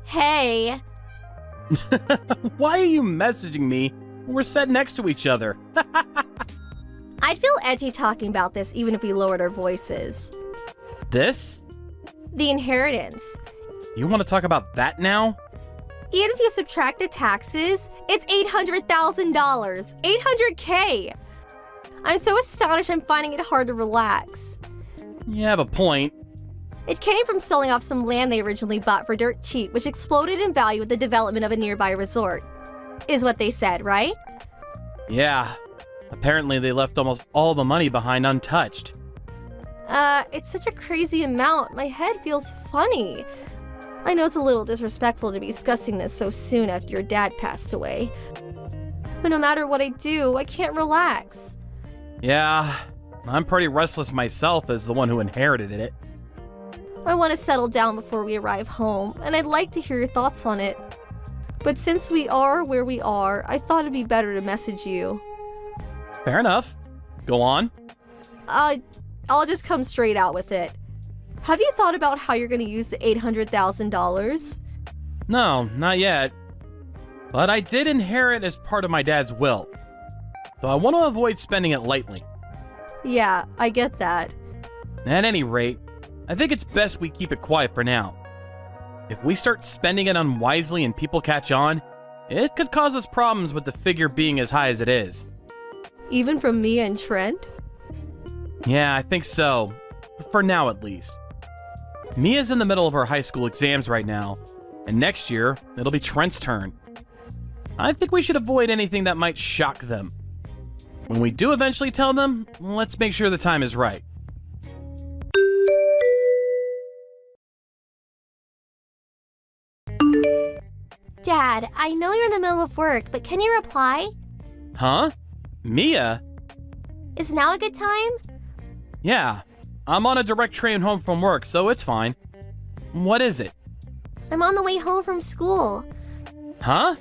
Hey. Why are you messaging me when we're sat next to each other? I'd feel edgy talking about this even if we lowered our voices. This? The inheritance. You want to talk about that now? Even if you subtract the taxes, it's $800,000. $800K! I'm so astonished I'm finding it hard to relax. You have a point. It came from selling off some land they originally bought for dirt cheap, which exploded in value with the development of a nearby resort. Is what they said, right? Yeah. Apparently they left almost all the money behind untouched. It's such a crazy amount. My head feels funny. I know it's a little disrespectful to be discussing this so soon after your dad passed away. But no matter what I do, I can't relax. Yeah, I'm pretty restless myself as the one who inherited it. I want to settle down before we arrive home, and I'd like to hear your thoughts on it. But since we are where we are, I thought it'd be better to message you. Fair enough. Go on. I'll just come straight out with it. Have you thought about how you're going to use the $800,000? No, not yet. But I did inherit as part of my dad's will. So I want to avoid spending it lightly. Yeah, I get that. At any rate, I think it's best we keep it quiet for now. If we start spending it unwisely and people catch on, it could cause us problems with the figure being as high as it is. Even from me and Trent? Yeah, I think so. For now, at least. Mia's in the middle of her high school exams right now, and next year, it'll be Trent's turn. I think we should avoid anything that might shock them. When we do eventually tell them, let's make sure the time is right. Dad, I know you're in the middle of work, but can you reply? Huh? Mia? Is now a good time? Yeah, I'm on a direct train home from work, so it's fine. What is it? I'm on the way home from school. Huh?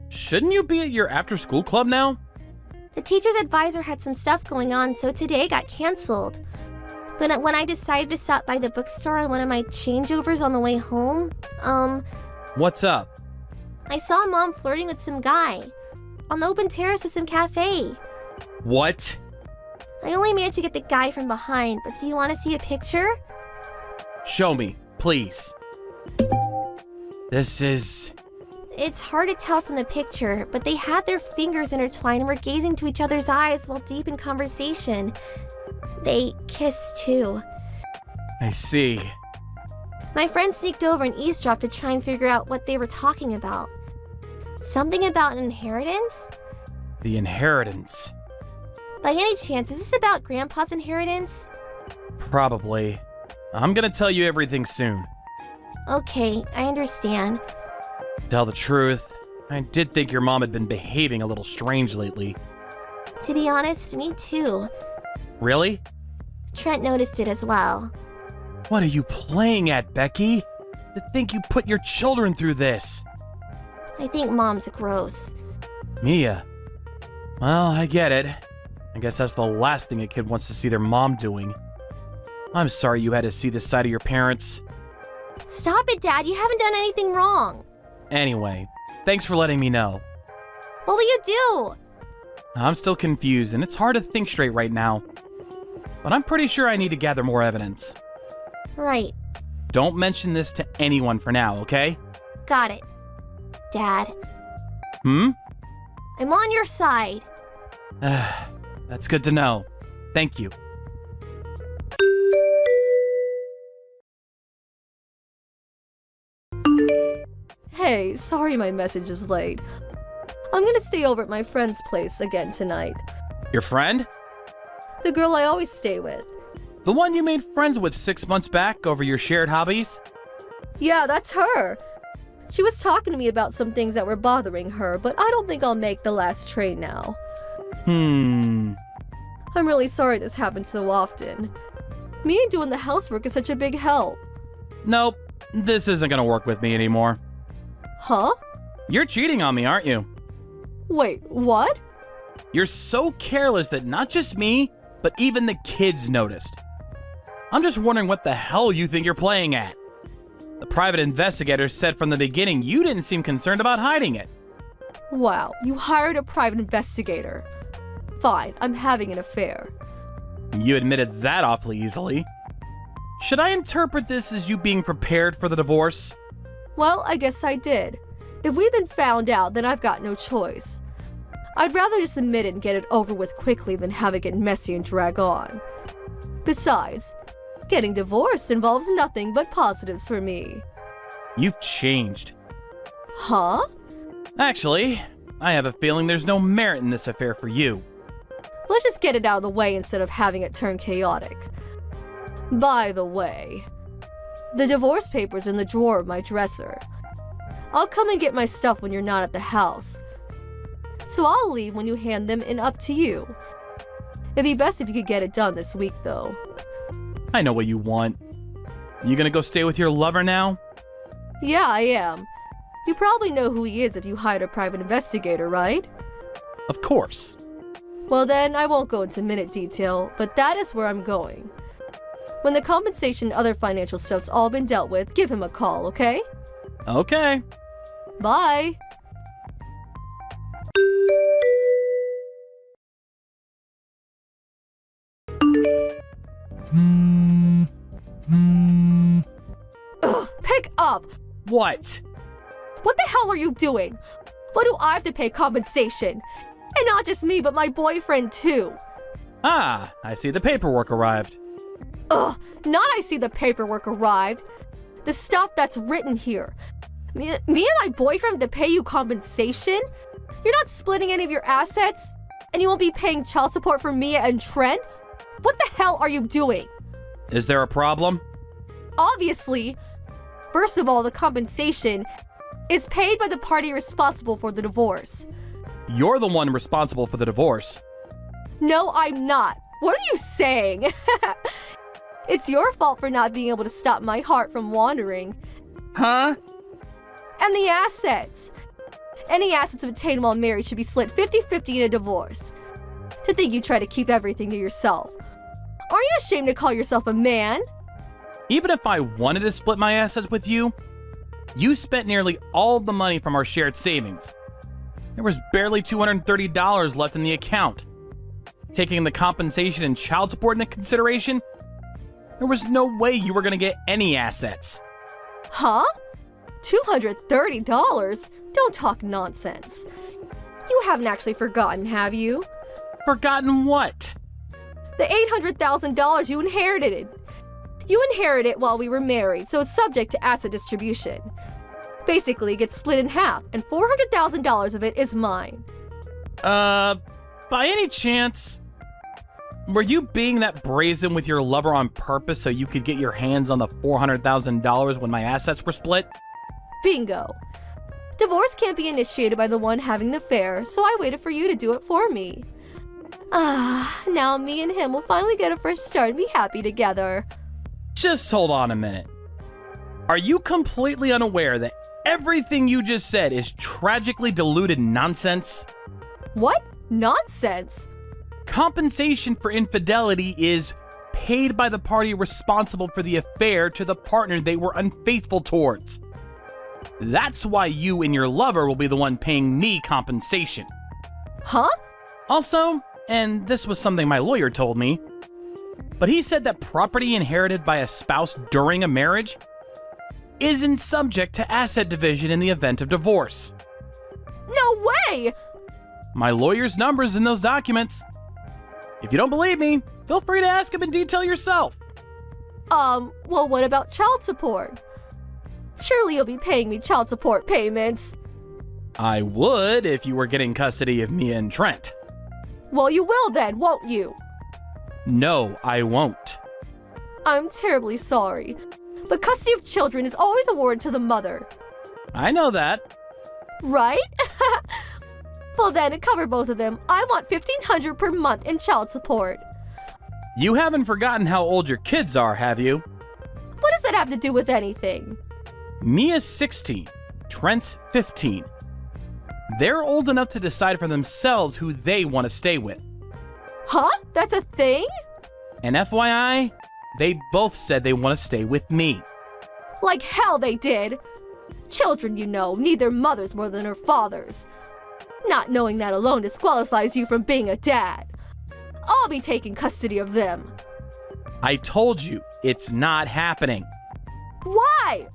Shouldn't you be at your after-school club now? The teacher's advisor had some stuff going on, so today got canceled. But when I decided to stop by the bookstore on one of my changeovers on the way home, What's up? I saw Mom flirting with some guy on the open terrace of some cafe. What? I only managed to get the guy from behind, but do you want to see a picture? Show me, please. This is... It's hard to tell from the picture, but they had their fingers intertwined and were gazing to each other's eyes while deep in conversation. They kissed too. I see. My friend sneaked over and eavesdropped to try and figure out what they were talking about. Something about an inheritance? The inheritance. By any chance, is this about Grandpa's inheritance? Probably. I'm gonna tell you everything soon. Okay, I understand. Tell the truth, I did think your mom had been behaving a little strange lately. To be honest, me too. Really? Trent noticed it as well. What are you playing at, Becky? To think you put your children through this. I think Mom's gross. Mia. Well, I get it. I guess that's the last thing a kid wants to see their mom doing. I'm sorry you had to see this side of your parents. Stop it, Dad. You haven't done anything wrong. Anyway, thanks for letting me know. What will you do? I'm still confused, and it's hard to think straight right now. But I'm pretty sure I need to gather more evidence. Right. Don't mention this to anyone for now, okay? Got it. Dad. Hmm? I'm on your side. That's good to know. Thank you. Hey, sorry my message is late. I'm gonna stay over at my friend's place again tonight. Your friend? The girl I always stay with. The one you made friends with 6 months back over your shared hobbies? Yeah, that's her. She was talking to me about some things that were bothering her, but I don't think I'll make the last train now. I'm really sorry this happens so often. Me and doing the housework is such a big help. Nope, this isn't gonna work with me anymore. Huh? You're cheating on me, aren't you? Wait, what? You're so careless that not just me, but even the kids noticed. I'm just wondering what the hell you think you're playing at. The private investigator said from the beginning you didn't seem concerned about hiding it. Wow, you hired a private investigator. Fine, I'm having an affair. You admitted that awfully easily. Should I interpret this as you being prepared for the divorce? Well, I guess I did. If we've been found out, then I've got no choice. I'd rather just admit it and get it over with quickly than have it get messy and drag on. Besides, getting divorced involves nothing but positives for me. You've changed. Huh? Actually, I have a feeling there's no merit in this affair for you. Let's just get it out of the way instead of having it turn chaotic. By the way, the divorce papers are in the drawer of my dresser. I'll come and get my stuff when you're not at the house. So I'll leave when you hand them and up to you. It'd be best if you could get it done this week, though. I know what you want. You gonna go stay with your lover now? Yeah, I am. You probably know who he is if you hired a private investigator, right? Of course. Well then, I won't go into minute detail, but that is where I'm going. When the compensation and other financial stuff's all been dealt with, give him a call, okay? Okay. Bye! Ugh, pick up! What? What the hell are you doing? Why do I have to pay compensation? And not just me, but my boyfriend too. Ah, I see the paperwork arrived. Ugh, not I see the paperwork arrived. The stuff that's written here. Me and my boyfriend have to pay you compensation? You're not splitting any of your assets? And you won't be paying child support for Mia and Trent? What the hell are you doing? Is there a problem? Obviously. First of all, the compensation is paid by the party responsible for the divorce. You're the one responsible for the divorce. No, I'm not. What are you saying? It's your fault for not being able to stop my heart from wandering. Huh? And the assets. Any assets obtained while married should be split 50-50 in a divorce. To think you try to keep everything to yourself. Are you ashamed to call yourself a man? Even if I wanted to split my assets with you, you spent nearly all of the money from our shared savings. There was barely $230 left in the account. Taking the compensation and child support into consideration, there was no way you were going to get any assets. Huh? $230? Don't talk nonsense. You haven't actually forgotten, have you? Forgotten what? The $800,000 you inherited. You inherited it while we were married, so it's subject to asset distribution. Basically, it gets split in half, and $400,000 of it is mine. By any chance, were you being that brazen with your lover on purpose so you could get your hands on the $400,000 when my assets were split? Bingo. Divorce can't be initiated by the one having the affair, so I waited for you to do it for me. Now me and him will finally get a fresh start and be happy together. Just hold on a minute. Are you completely unaware that everything you just said is tragically diluted nonsense? What? Nonsense? Compensation for infidelity is paid by the party responsible for the affair to the partner they were unfaithful towards. That's why you and your lover will be the one paying me compensation. Huh? Also, and this was something my lawyer told me, but he said that property inherited by a spouse during a marriage isn't subject to asset division in the event of divorce. No way! My lawyer's number's in those documents. If you don't believe me, feel free to ask him in detail yourself. Well, what about child support? Surely you'll be paying me child support payments. I would if you were getting custody of Mia and Trent. Well, you will then, won't you? No, I won't. I'm terribly sorry, but custody of children is always awarded to the mother. I know that. Right? Well then, to cover both of them, I want $1,500 per month in child support. You haven't forgotten how old your kids are, have you? What does that have to do with anything? Mia's 16, Trent's 15. They're old enough to decide for themselves who they want to stay with. Huh? That's a thing? And FYI, they both said they want to stay with me. Like hell they did! Children, you know, need their mothers more than their fathers. Not knowing that alone disqualifies you from being a dad. I'll be taking custody of them. I told you, it's not happening. Why?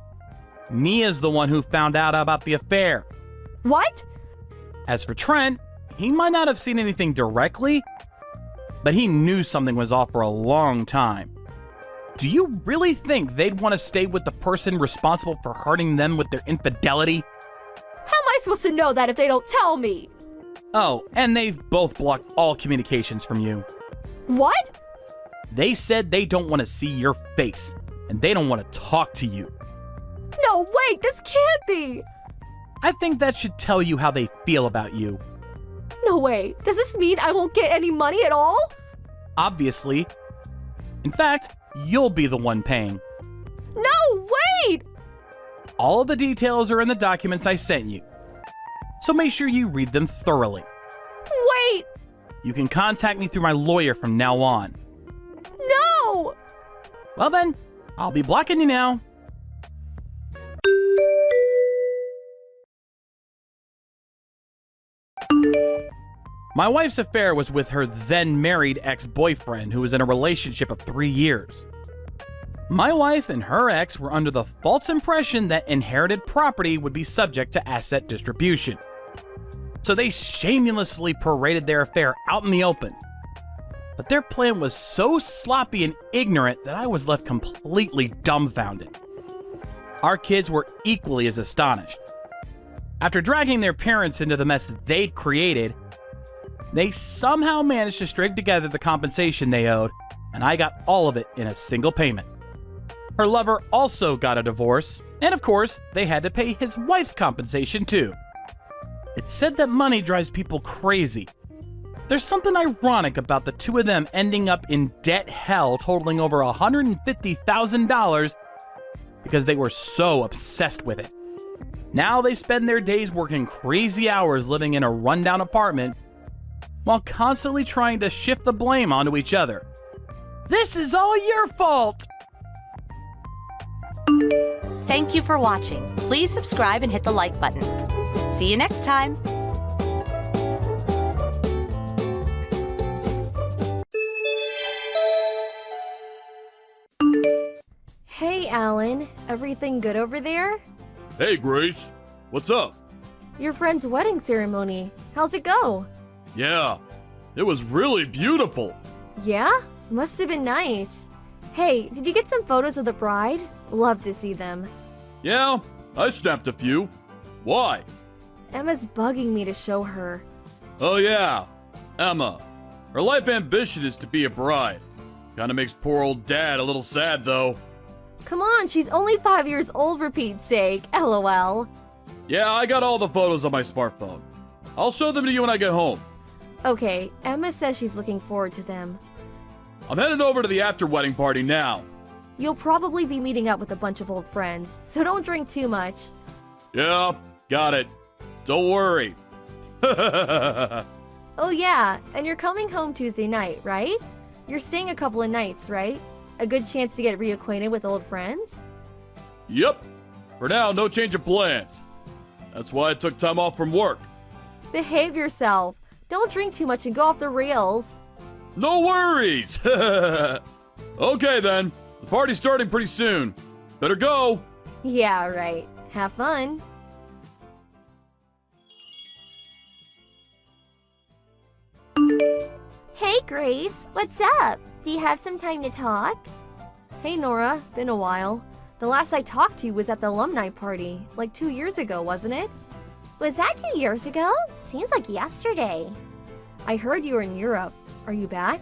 Mia's the one who found out about the affair. What? As for Trent, he might not have seen anything directly, but he knew something was off for a long time. Do you really think they'd want to stay with the person responsible for hurting them with their infidelity? How am I supposed to know that if they don't tell me? Oh, and they've both blocked all communications from you. What? They said they don't want to see your face, and they don't want to talk to you. No, wait, this can't be! I think that should tell you how they feel about you. No way, does this mean I won't get any money at all? Obviously. In fact, you'll be the one paying. No, wait! All of the details are in the documents I sent you, so make sure you read them thoroughly. Wait! You can contact me through my lawyer from now on. No! Well then, I'll be blocking you now. My wife's affair was with her then-married ex-boyfriend who was in a relationship of 3 years. My wife and her ex were under the false impression that inherited property would be subject to asset distribution. So they shamelessly paraded their affair out in the open. But their plan was so sloppy and ignorant that I was left completely dumbfounded. Our kids were equally as astonished. After dragging their parents into the mess they'd created, they somehow managed to string together the compensation they owed, and I got all of it in a single payment. Her lover also got a divorce, and of course, they had to pay his wife's compensation too. It's said that money drives people crazy. There's something ironic about the two of them ending up in debt hell totaling over $150,000 because they were so obsessed with it. Now they spend their days working crazy hours living in a rundown apartment while constantly trying to shift the blame onto each other. This is all your fault! Thank you for watching. Please subscribe and hit the like button. See you next time. Hey, Alan. Everything good over there? Hey, Grace. What's up? Your friend's wedding ceremony. How's it go? Yeah, it was really beautiful. Yeah? Must have been nice. Hey, did you get some photos of the bride? Love to see them. Yeah, I snapped a few. Why? Emma's bugging me to show her. Oh yeah, Emma. Her life ambition is to be a bride. Kinda makes poor old dad a little sad though. Come on, she's only 5 years old for Pete's sake. LOL. Yeah, I got all the photos on my smartphone. I'll show them to you when I get home. Okay, Emma says she's looking forward to them. I'm headed over to the after-wedding party now. You'll probably be meeting up with a bunch of old friends, so don't drink too much. Yeah, got it. Don't worry. Oh yeah, and you're coming home Tuesday night, right? You're staying a couple of nights, right? A good chance to get reacquainted with old friends? Yep. For now, no change of plans. That's why I took time off from work. Behave yourself. Don't drink too much and go off the rails. No worries! Okay then, the party's starting pretty soon. Better go! Yeah, right. Have fun. Hey Grace, what's up? Do you have some time to talk? Hey Nora, been a while. The last I talked to you was at the alumni party, like 2 years ago, wasn't it? Was that 2 years ago? Seems like yesterday. I heard you were in Europe. Are you back?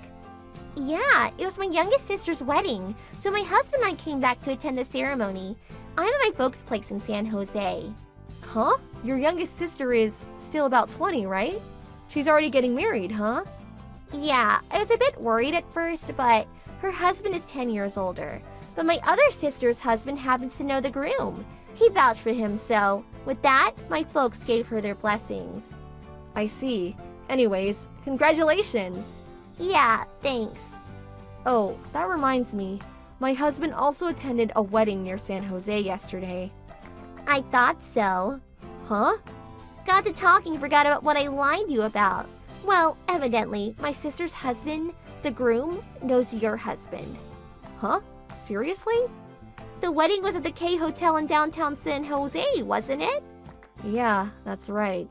Yeah, it was my youngest sister's wedding, so my husband and I came back to attend the ceremony. I'm at my folks' place in San Jose. Huh? Your youngest sister is still about 20, right? She's already getting married, huh? Yeah, I was a bit worried at first, but her husband is 10 years older. But my other sister's husband happens to know the groom. He vouched for him, so with that, my folks gave her their blessings. I see. Anyways, congratulations. Yeah, thanks. Oh, that reminds me. My husband also attended a wedding near San Jose yesterday. I thought so. Huh? Got to talking, forgot about what I lied to you about. Well, evidently, my sister's husband, the groom, knows your husband. Huh? Seriously? The wedding was at the K Hotel in downtown San Jose, wasn't it? Yeah, that's right.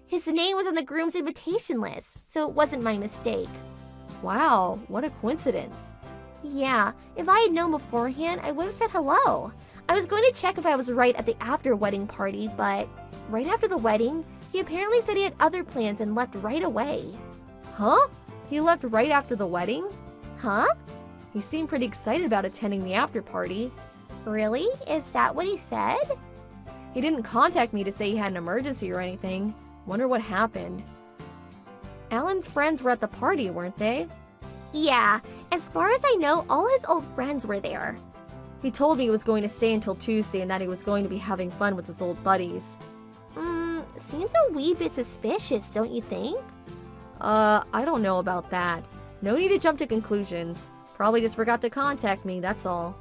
His name was on the groom's invitation list, so it wasn't my mistake. Wow, what a coincidence. Yeah, if I had known beforehand, I would have said hello. I was going to check if I was right at the after-wedding party, but right after the wedding, he apparently said he had other plans and left right away. Huh? He left right after the wedding? Huh? He seemed pretty excited about attending the after party. Really? Is that what he said? He didn't contact me to say he had an emergency or anything. Wonder what happened. Alan's friends were at the party, weren't they? Yeah, as far as I know, all his old friends were there. He told me he was going to stay until Tuesday and that he was going to be having fun with his old buddies. Seems a wee bit suspicious, don't you think? I don't know about that. No need to jump to conclusions. Probably just forgot to contact me, that's all.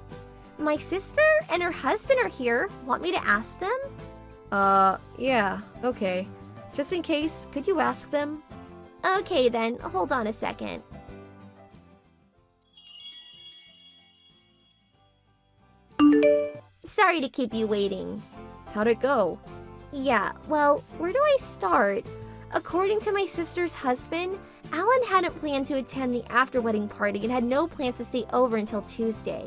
My sister and her husband are here. Want me to ask them? Yeah, okay. Just in case, could you ask them? Okay then, hold on a second. Sorry to keep you waiting. How'd it go? Yeah, well, where do I start? According to my sister's husband, Alan hadn't planned to attend the after-wedding party and had no plans to stay over until Tuesday.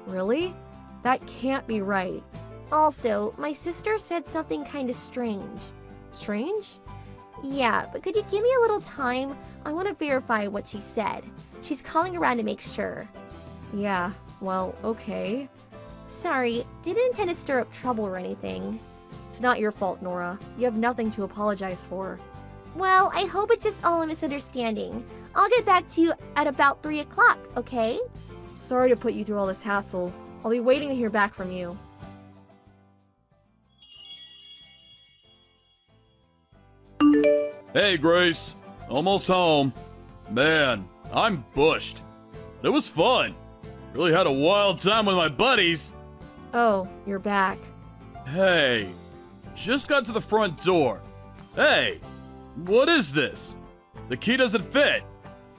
Really? That can't be right. Also, my sister said something kind of strange. Strange? Yeah, but could you give me a little time? I want to verify what she said. She's calling around to make sure. Yeah, well, okay. Sorry, didn't intend to stir up trouble or anything. It's not your fault, Nora. You have nothing to apologize for. Well, I hope it's just all a misunderstanding. I'll get back to you at about 3 o'clock, okay? Sorry to put you through all this hassle. I'll be waiting to hear back from you. Hey, Grace. Almost home. Man, I'm bushed. But it was fun. Really had a wild time with my buddies. Oh, you're back. Hey, just got to the front door. Hey, what is this? The key doesn't fit.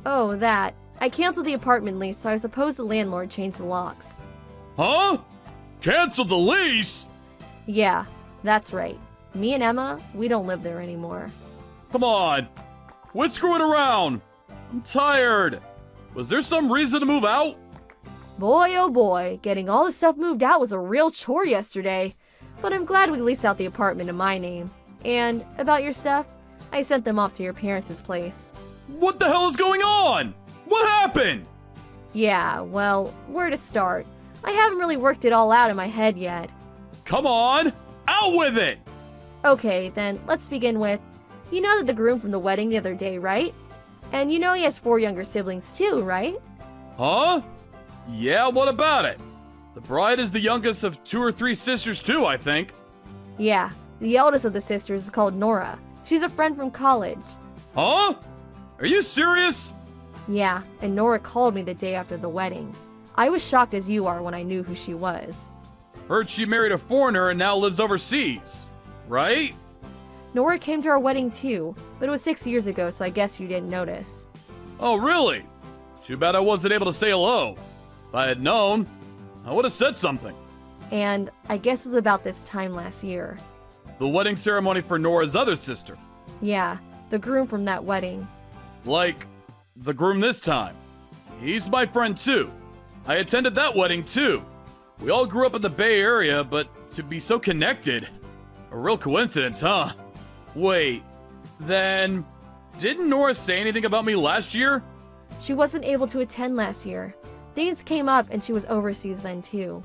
Oh, that. I canceled the apartment lease, so I suppose the landlord changed the locks. Huh? Canceled the lease? Yeah, that's right. Me and Emma, we don't live there anymore. Come on. Quit screwing around. I'm tired. Was there some reason to move out? Boy, oh boy, getting all the stuff moved out was a real chore yesterday. But I'm glad we leased out the apartment in my name. And about your stuff, I sent them off to your parents' place. What the hell is going on? What happened? Yeah, well, where to start? I haven't really worked it all out in my head yet. Come on, out with it! Okay, then let's begin with, you know that the groom from the wedding the other day, right? And you know he has 4 younger siblings too, right? Huh? Yeah, what about it? The bride is the youngest of 2 or 3 sisters too, I think. Yeah, the eldest of the sisters is called Nora. She's a friend from college. Huh? Are you serious? Yeah, and Nora called me the day after the wedding. I was shocked as you are when I knew who she was. Heard she married a foreigner and now lives overseas, right? Nora came to our wedding too, but it was 6 years ago, so I guess you didn't notice. Oh, really? Too bad I wasn't able to say hello. If I had known, I would have said something. And I guess it was about this time last year. The wedding ceremony for Nora's other sister. Yeah, the groom from that wedding. Like, the groom this time. He's my friend too. I attended that wedding too. We all grew up in the Bay Area, but to be so connected. A real coincidence, huh? Wait, then didn't Nora say anything about me last year? She wasn't able to attend last year. Things came up and she was overseas then too.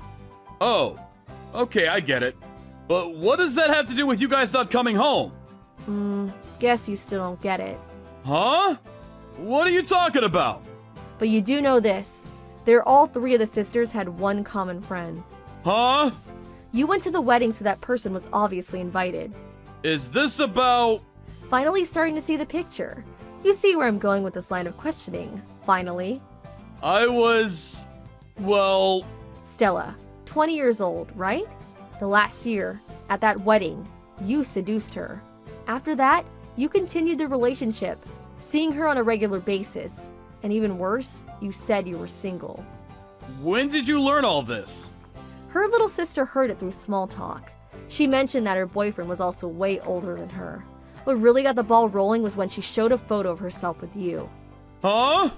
Oh, okay, I get it. But what does that have to do with you guys not coming home? Guess you still don't get it. Huh? What are you talking about? But you do know this. All 3 of the sisters had one common friend. Huh? You went to the wedding, so that person was obviously invited. Is this about... Finally starting to see the picture. You see where I'm going with this line of questioning. Finally. I was Well, Stella, 20 years old, right? The last year, at that wedding, you seduced her. After that, you continued the relationship, seeing her on a regular basis. And even worse, you said you were single. when did you learn all this? Her little sister heard it through small talk. She mentioned that her boyfriend was also way older than her. What really got the ball rolling was when she showed a photo of herself with you. Huh?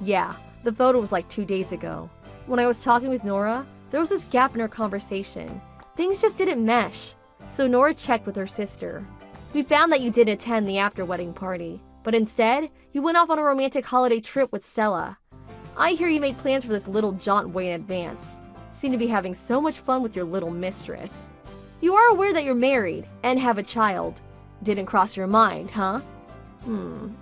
Yeah, the photo was like 2 days ago. When I was talking with Nora, there was this gap in our conversation. Things just didn't mesh. So Nora checked with her sister. We found that you didn't attend the after-wedding party, but instead, you went off on a romantic holiday trip with Stella. I hear you made plans for this little jaunt way in advance. Seem to be having so much fun with your little mistress. You are aware that you're married and have a child. Didn't cross your mind, huh?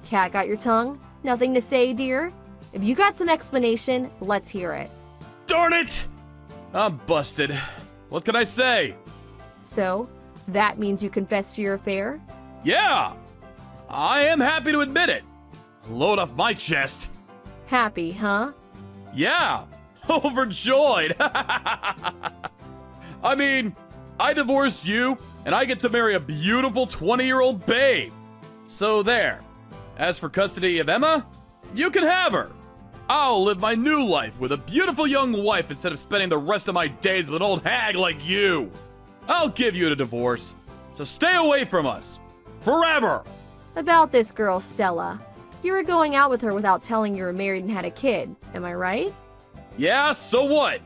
Cat got your tongue? Nothing to say, dear? If you got some explanation, let's hear it. Darn it! I'm busted. What can I say? So, that means you confessed to your affair? Yeah! I am happy to admit it. Load off my chest. Happy, huh? Yeah! Overjoyed! I mean, I divorced you, and I get to marry a beautiful 20-year-old babe. So there. As for custody of Emma, you can have her. I'll live my new life with a beautiful young wife instead of spending the rest of my days with an old hag like you. I'll give you a divorce, so stay away from us. Forever! About this girl, Stella. You were going out with her without telling you were married and had a kid, am I right? Yeah, so what?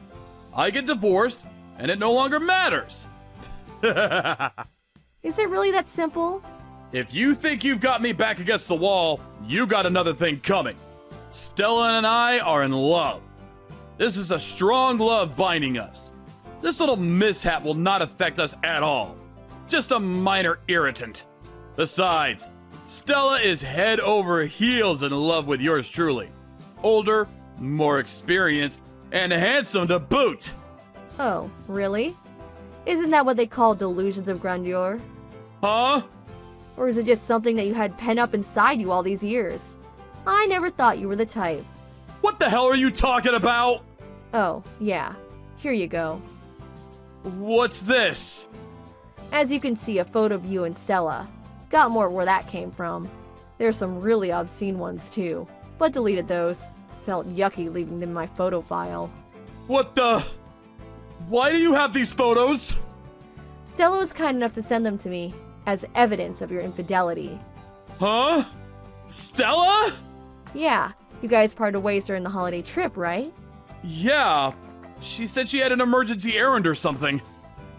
I get divorced, and it no longer matters. Is it really that simple? If you think you've got me back against the wall, you got another thing coming. Stella and I are in love. This is a strong love binding us. This little mishap will not affect us at all. Just a minor irritant. Besides, Stella is head over heels in love with yours truly. Older, more experienced, and handsome to boot. Oh, really? Isn't that what they call delusions of grandeur? Huh? Or is it just something that you had pent up inside you all these years? I never thought you were the type. What the hell are you talking about? Oh, yeah. Here you go. What's this? As you can see, a photo of you and Stella. Got more where that came from. There's some really obscene ones too, but deleted those. Felt yucky leaving them in my photo file. What the? Why do you have these photos? Stella was kind enough to send them to me as evidence of your infidelity. Huh? Stella? Yeah, you guys parted ways during the holiday trip, right? Yeah. She said she had an emergency errand or something.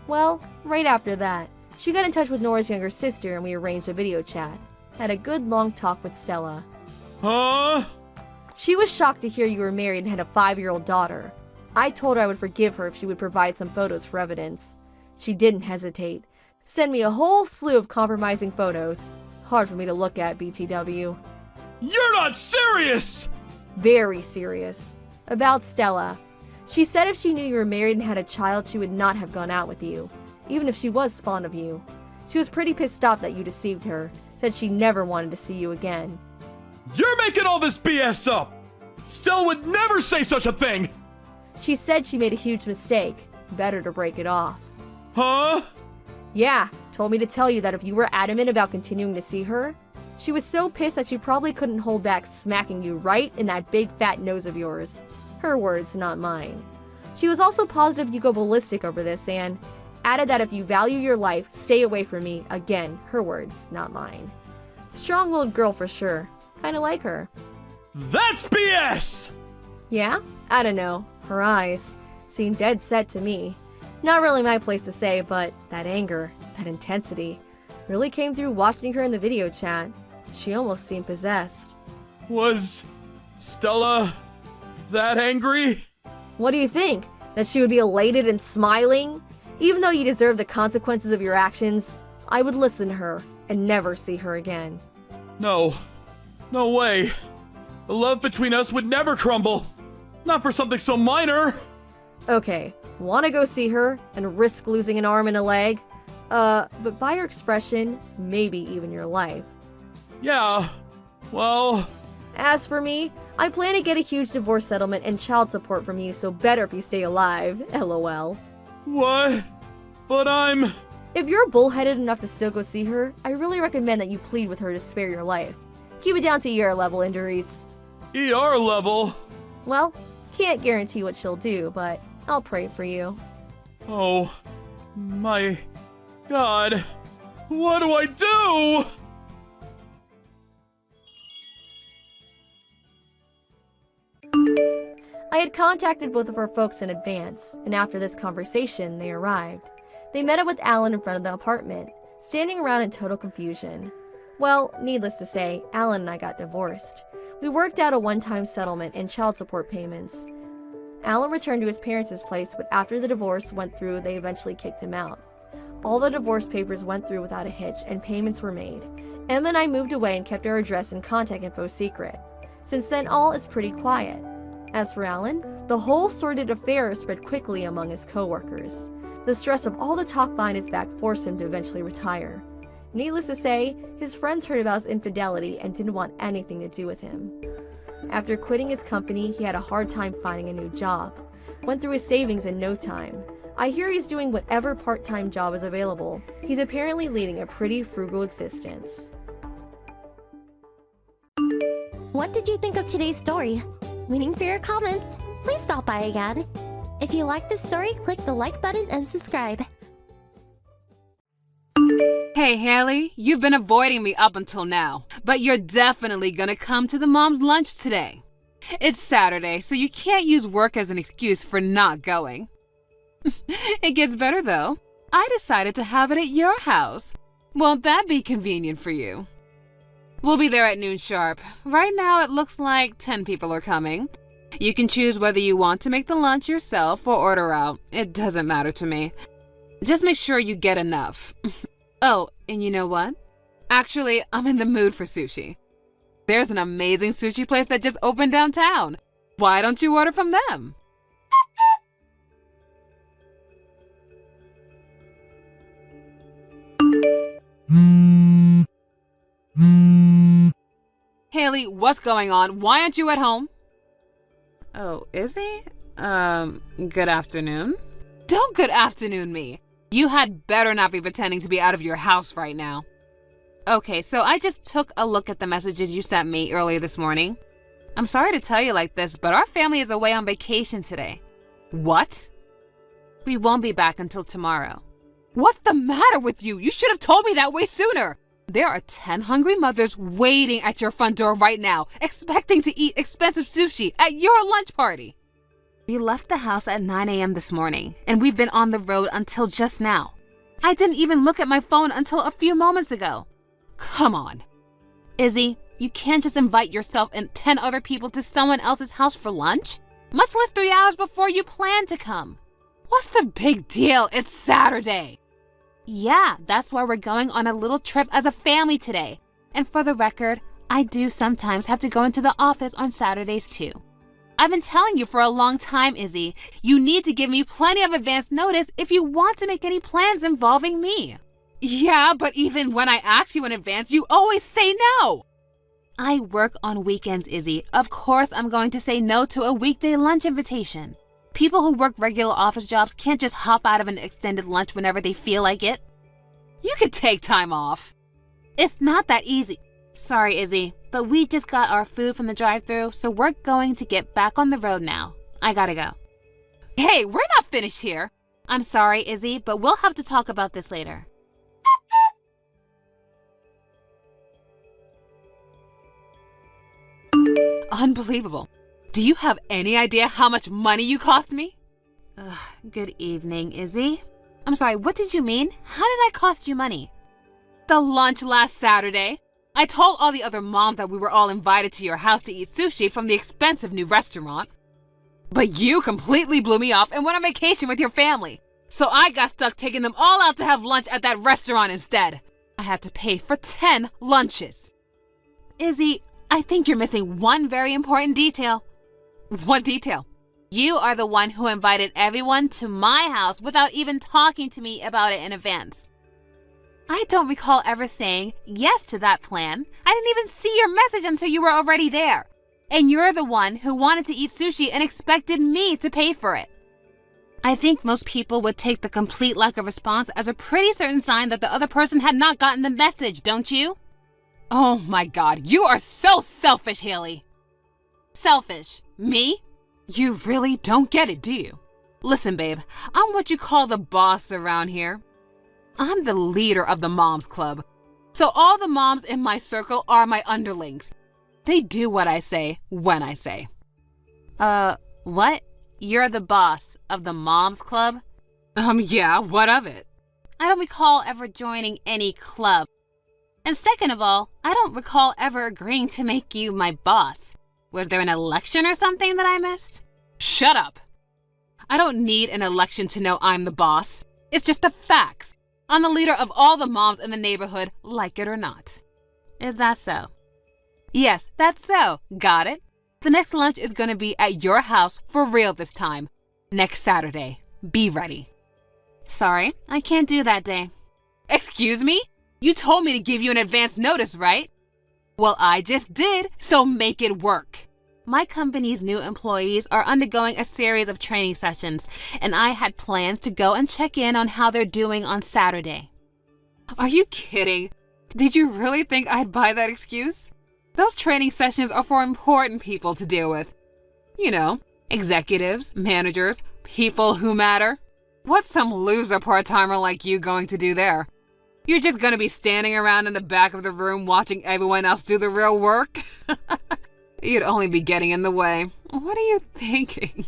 Well, right after that, she got in touch with Nora's younger sister and we arranged a video chat. Had a good long talk with Stella. Huh? She was shocked to hear you were married and had a 5-year-old daughter. I told her I would forgive her if she would provide some photos for evidence. She didn't hesitate. Sent me a whole slew of compromising photos. Hard for me to look at, BTW. You're not serious! Very serious. About Stella. She said if she knew you were married and had a child, she would not have gone out with you, even if she was fond of you. She was pretty pissed off that you deceived her, said she never wanted to see you again. You're making all this BS up! Stella would never say such a thing! She said she made a huge mistake. Better to break it off. Huh? Yeah, told me to tell you that if you were adamant about continuing to see her, she was so pissed that she probably couldn't hold back smacking you right in that big fat nose of yours. Her words, not mine. She was also positive you go ballistic over this and added that if you value your life, stay away from me. Again, her words, not mine. Strong-willed girl for sure. Kinda like her. That's BS! Yeah? I don't know. Her eyes seemed dead set to me. Not really my place to say, but that anger, that intensity, really came through watching her in the video chat. She almost seemed possessed. Was Stella that angry? What do you think? That she would be elated and smiling? Even though you deserve the consequences of your actions, I would listen to her and never see her again. No. No way. The love between us would never crumble. Not for something so minor. Okay, wanna go see her and risk losing an arm and a leg? But by your expression, maybe even your life. Yeah. Well, As for me, I plan to get a huge divorce settlement and child support from you, so better if you stay alive. LOL. What? But I'm... If you're bullheaded enough to still go see her, I really recommend that you plead with her to spare your life. Keep it down to ER level injuries. ER level? Well, can't guarantee what she'll do, but I'll pray for you. Oh, my God. What do I do? I had contacted both of her folks in advance, and after this conversation, they arrived. They met up with Alan in front of the apartment, standing around in total confusion. Well, needless to say, Alan and I got divorced. We worked out a one-time settlement and child support payments. Alan returned to his parents' place, but after the divorce went through, they eventually kicked him out. All the divorce papers went through without a hitch, and payments were made. Emma and I moved away and kept our address and contact info secret. Since then, all is pretty quiet. As for Alan, the whole sordid affair spread quickly among his co-workers. The stress of all the talk behind his back forced him to eventually retire. Needless to say, his friends heard about his infidelity and didn't want anything to do with him. After quitting his company, he had a hard time finding a new job. Went through his savings in no time. I hear he's doing whatever part-time job is available. He's apparently leading a pretty frugal existence. What did you think of today's story? Waiting for your comments. Please stop by again. If you like this story, click the like button and subscribe. Hey, Haley, you've been avoiding me up until now, but you're definitely gonna come to the mom's lunch today. It's Saturday, so you can't use work as an excuse for not going. It gets better, though. I decided to have it at your house. Won't that be convenient for you? We'll be there at noon sharp. Right now, it looks like 10 people are coming. You can choose whether you want to make the lunch yourself or order out. It doesn't matter to me. Just make sure you get enough. Oh, and you know what? Actually, I'm in the mood for sushi. There's an amazing sushi place that just opened downtown. Why don't you order from them? Haley, what's going on? Why aren't you at home? Oh, is he? Good afternoon? Don't good afternoon me. You had better not be pretending to be out of your house right now. Okay, so I just took a look at the messages you sent me earlier this morning. I'm sorry to tell you like this, but our family is away on vacation today. What? We won't be back until tomorrow. What's the matter with you? You should have told me that way sooner. There are 10 hungry mothers waiting at your front door right now, expecting to eat expensive sushi at your lunch party. We left the house at 9 a.m. this morning, and we've been on the road until just now. I didn't even look at my phone until a few moments ago. Come on. Izzy, you can't just invite yourself and 10 other people to someone else's house for lunch, much less 3 hours before you plan to come. What's the big deal? It's Saturday. Yeah, that's why we're going on a little trip as a family today. And for the record, I do sometimes have to go into the office on Saturdays too. I've been telling you for a long time, Izzy. You need to give me plenty of advance notice if you want to make any plans involving me. Yeah, but even when I ask you in advance, you always say no. I work on weekends, Izzy. Of course I'm going to say no to a weekday lunch invitation. People who work regular office jobs can't just hop out of an extended lunch whenever they feel like it. You could take time off. It's not that easy. Sorry, Izzy, but we just got our food from the drive-thru, so we're going to get back on the road now. I gotta go. Hey, we're not finished here. I'm sorry, Izzy, but we'll have to talk about this later. Unbelievable. Do you have any idea how much money you cost me? Good evening, Izzy. I'm sorry, what did you mean? How did I cost you money? The lunch last Saturday. I told all the other moms that we were all invited to your house to eat sushi from the expensive new restaurant. But you completely blew me off and went on vacation with your family. So I got stuck taking them all out to have lunch at that restaurant instead. I had to pay for 10 lunches. Izzy, I think you're missing one very important detail. What detail? You are the one who invited everyone to my house without even talking to me about it in advance. I don't recall ever saying yes to that plan. I didn't even see your message until you were already there. And you're the one who wanted to eat sushi and expected me to pay for it. I think most people would take the complete lack of response as a pretty certain sign that the other person had not gotten the message, don't you? Oh my God, you are so selfish, Haley. Selfish? Me? You really don't get it, do you? Listen, babe, I'm what you call the boss around here. I'm the leader of the Moms Club. So all the moms in my circle are my underlings. They do what I say when I say. What? You're the boss of the Moms Club? Yeah, what of it? I don't recall ever joining any club. And second of all, I don't recall ever agreeing to make you my boss. Was there an election or something that I missed? Shut up. I don't need an election to know I'm the boss. It's just the facts. I'm the leader of all the moms in the neighborhood, like it or not. Is that so? Yes, that's so. Got it? The next lunch is going to be at your house for real this time. Next Saturday. Be ready. Sorry, I can't do that day. Excuse me? You told me to give you an advance notice, right? Well, I just did, so make it work. My company's new employees are undergoing a series of training sessions, and I had plans to go and check in on how they're doing on Saturday. Are you kidding? Did you really think I'd buy that excuse? Those training sessions are for important people to deal with. You know, executives, managers, people who matter. What's some loser part-timer like you going to do there? You're just gonna be standing around in the back of the room watching everyone else do the real work? You'd only be getting in the way. What are you thinking?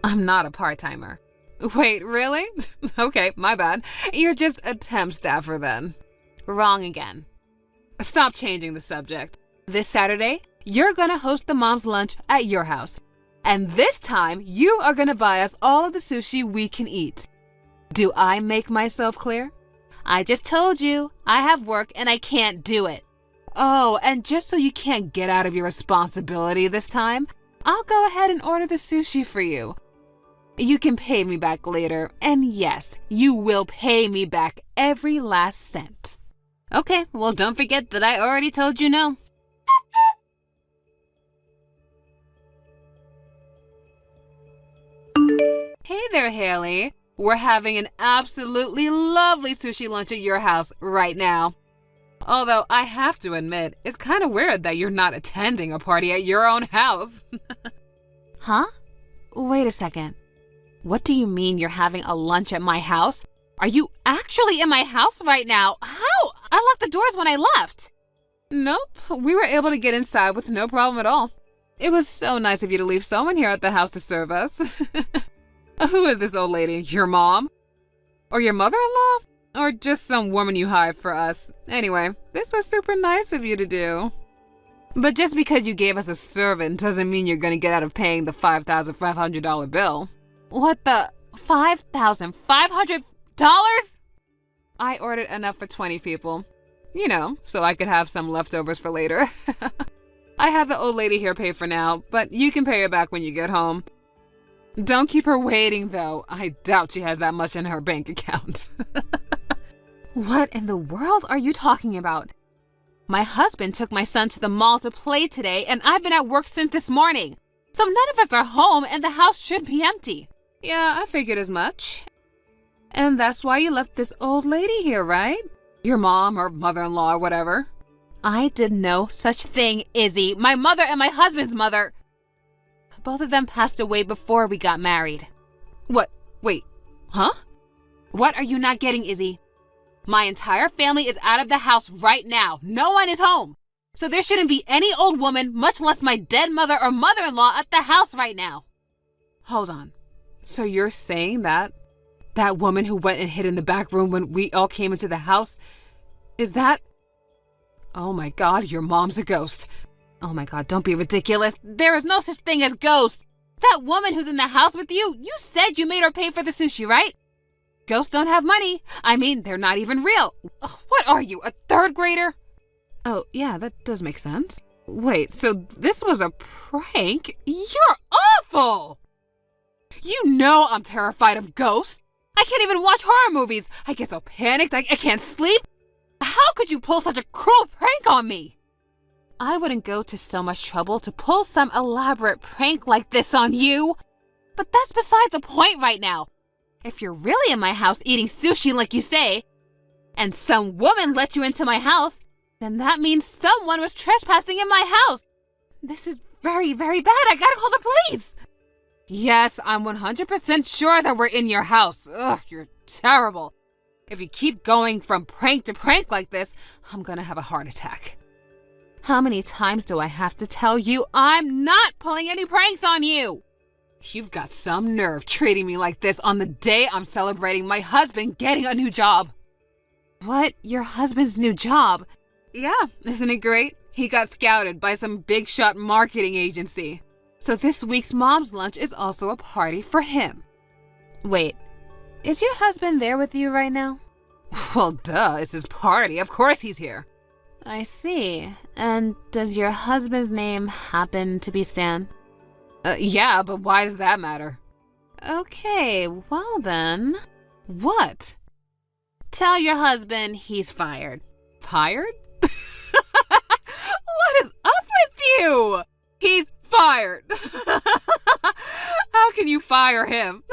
I'm not a part-timer. Wait, really? Okay, my bad. You're just a temp staffer then. Wrong again. Stop changing the subject. This Saturday, you're gonna host the mom's lunch at your house. And this time, you are gonna buy us all of the sushi we can eat. Do I make myself clear? I just told you, I have work and I can't do it. Oh, and just so you can't get out of your responsibility this time, I'll go ahead and order the sushi for you. You can pay me back later, and yes, you will pay me back every last cent. Okay, well don't forget that I already told you no. Hey there, Haley. We're having an absolutely lovely sushi lunch at your house right now. Although I have to admit, it's kind of weird that you're not attending a party at your own house. Huh? Wait a second. What do you mean you're having a lunch at my house? Are you actually in my house right now? How? I locked the doors when I left. Nope, we were able to get inside with no problem at all. It was so nice of you to leave someone here at the house to serve us. Who is this old lady? Your mom? Or your mother-in-law? Or just some woman you hired for us? Anyway, this was super nice of you to do. But just because you gave us a servant doesn't mean you're gonna get out of paying the $5,500 bill. What the? $5,500? I ordered enough for 20 people. You know, so I could have some leftovers for later. I have the old lady here pay for now, but you can pay her back when you get home. Don't keep her waiting, though. I doubt she has that much in her bank account. What in the world are you talking about? My husband took my son to the mall to play today, and I've been at work since this morning. So none of us are home, and the house should be empty. Yeah, I figured as much. And that's why you left this old lady here, right? Your mom or mother-in-law or whatever. I did no such thing, Izzy. My mother and my husband's mother. Both of them passed away before we got married. What? Wait. Huh? What are you not getting, Izzy? My entire family is out of the house right now. No one is home. So there shouldn't be any old woman, much less my dead mother or mother-in-law at the house right now. Hold on. So you're saying that woman who went and hid in the back room when we all came into the house, is that... Oh my God, your mom's a ghost. Oh my God, don't be ridiculous. There is no such thing as ghosts. That woman who's in the house with you, you said you made her pay for the sushi, right? Ghosts don't have money. I mean, they're not even real. Ugh, what are you, a third grader? Oh, yeah, that does make sense. Wait, so this was a prank? You're awful! You know I'm terrified of ghosts. I can't even watch horror movies. I get so panicked I can't sleep. How could you pull such a cruel prank on me? I wouldn't go to so much trouble to pull some elaborate prank like this on you. But that's beside the point right now. If you're really in my house eating sushi like you say, and some woman let you into my house, then that means someone was trespassing in my house. This is very, very bad. I gotta call the police. Yes, I'm 100% sure that we're in your house. Ugh, you're terrible. If you keep going from prank to prank like this, I'm gonna have a heart attack. How many times do I have to tell you I'm not pulling any pranks on you? You've got some nerve treating me like this on the day I'm celebrating my husband getting a new job. What? Your husband's new job? Yeah, isn't it great? He got scouted by some big shot marketing agency. So this week's mom's lunch is also a party for him. Wait, is your husband there with you right now? Well, duh, it's his party. Of course he's here. I see. And does your husband's name happen to be Stan? Yeah, but why does that matter? Okay, well then. What? Tell your husband he's fired. Fired? What is up with you? He's fired. How can you fire him?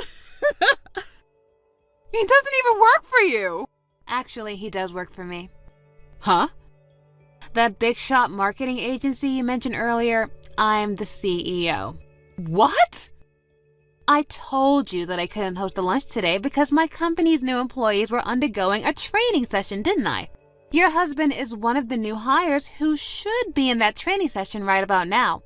He doesn't even work for you. Actually, he does work for me. Huh? That big shot marketing agency you mentioned earlier, I'm the CEO. What? I told you that I couldn't host a lunch today because my company's new employees were undergoing a training session, didn't I? Your husband is one of the new hires who should be in that training session right about now.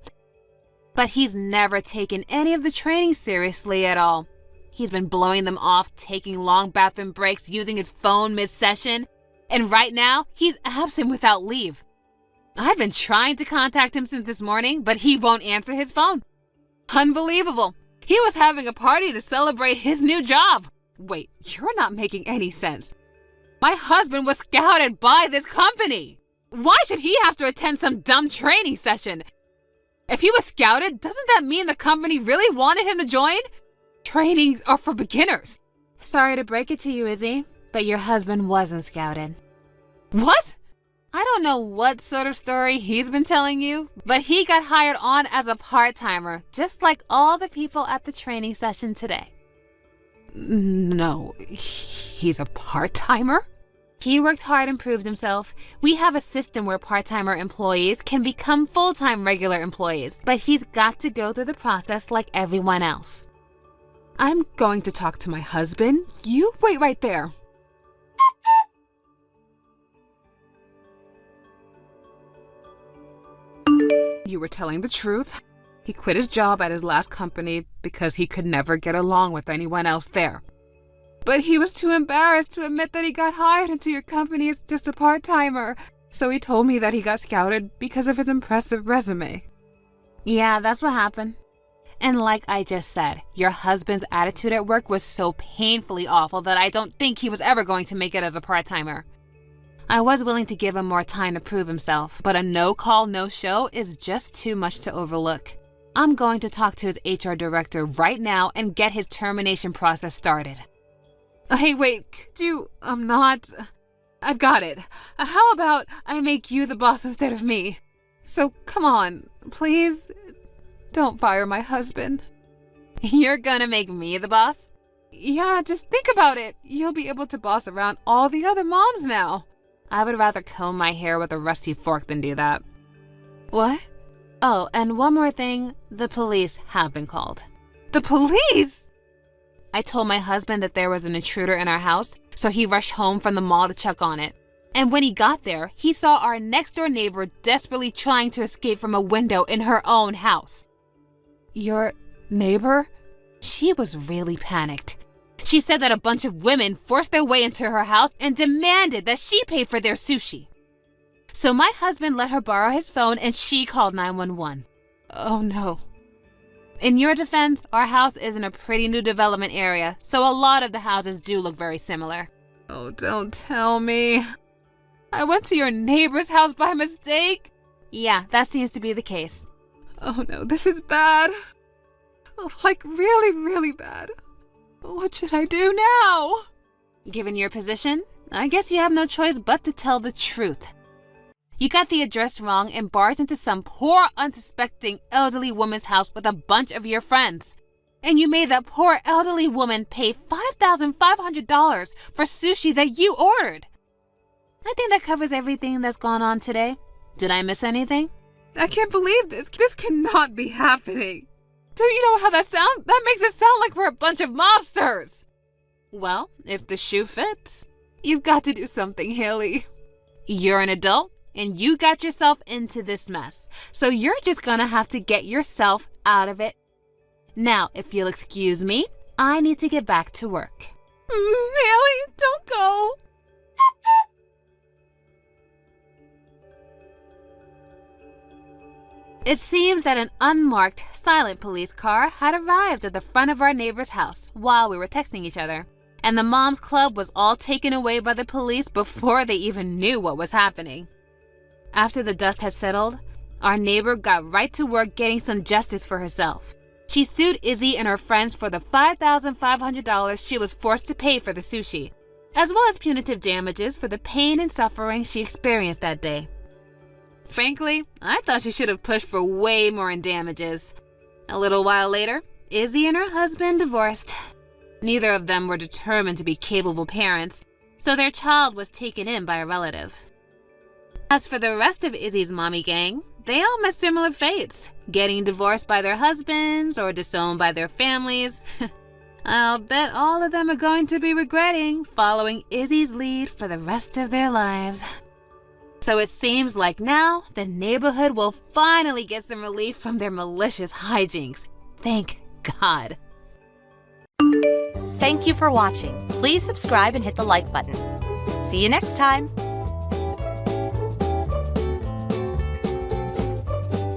But he's never taken any of the training seriously at all. He's been blowing them off, taking long bathroom breaks, using his phone mid-session, and right now, he's absent without leave. I've been trying to contact him since this morning, but he won't answer his phone. Unbelievable. He was having a party to celebrate his new job. Wait, you're not making any sense. My husband was scouted by this company. Why should he have to attend some dumb training session? If he was scouted, doesn't that mean the company really wanted him to join? Trainings are for beginners. Sorry to break it to you, Izzy, but your husband wasn't scouted. What? I don't know what sort of story he's been telling you, but he got hired on as a part-timer, just like all the people at the training session today. No, he's a part-timer? He worked hard and proved himself. We have a system where part-timer employees can become full-time regular employees, but he's got to go through the process like everyone else. I'm going to talk to my husband. You wait right there. You were telling the truth. He quit his job at his last company because he could never get along with anyone else there. But he was too embarrassed to admit that he got hired into your company as just a part-timer, so he told me that he got scouted because of his impressive resume. Yeah, that's what happened. And like I just said, your husband's attitude at work was so painfully awful that I don't think he was ever going to make it as a part-timer. I was willing to give him more time to prove himself, but a no-call, no-show is just too much to overlook. I'm going to talk to his HR director right now and get his termination process started. Hey, wait, could you, I've got it. How about I make you the boss instead of me? So come on, please, don't fire my husband. You're gonna make me the boss? Yeah, just think about it. You'll be able to boss around all the other moms now. I would rather comb my hair with a rusty fork than do that. What? Oh, and one more thing, the police have been called. The police? I told my husband that there was an intruder in our house, so he rushed home from the mall to check on it. And when he got there, he saw our next-door neighbor desperately trying to escape from a window in her own house. Your neighbor? She was really panicked. She said that a bunch of women forced their way into her house and demanded that she pay for their sushi. So my husband let her borrow his phone and she called 911. Oh no. In your defense, our house is in a pretty new development area, so a lot of the houses do look very similar. Oh, don't tell me. I went to your neighbor's house by mistake? Yeah, that seems to be the case. Oh no, this is bad. Like really, really bad. What should I do now? Given your position, I guess you have no choice but to tell the truth. You got the address wrong and barged into some poor, unsuspecting elderly woman's house with a bunch of your friends. And you made that poor elderly woman pay $5,500 for sushi that you ordered. I think that covers everything that's gone on today. Did I miss anything? I can't believe this. This cannot be happening. Do you know how that sounds? That makes it sound like we're a bunch of mobsters. Well, if the shoe fits, you've got to do something, Haley. You're an adult, and you got yourself into this mess. So you're just gonna have to get yourself out of it. Now, if you'll excuse me, I need to get back to work. Haley, don't go. It seems that an unmarked, silent police car had arrived at the front of our neighbor's house while we were texting each other. And the mom's club was all taken away by the police before they even knew what was happening. After the dust had settled, our neighbor got right to work getting some justice for herself. She sued Izzy and her friends for the $5,500 she was forced to pay for the sushi, as well as punitive damages for the pain and suffering she experienced that day. Frankly, I thought she should have pushed for way more in damages. A little while later, Izzy and her husband divorced. Neither of them were determined to be capable parents, so their child was taken in by a relative. As for the rest of Izzy's mommy gang, they all met similar fates, getting divorced by their husbands or disowned by their families. I'll bet all of them are going to be regretting following Izzy's lead for the rest of their lives. So it seems like now the neighborhood will finally get some relief from their malicious hijinks. Thank God. Thank you for watching. Please subscribe and hit the like button. See you next time.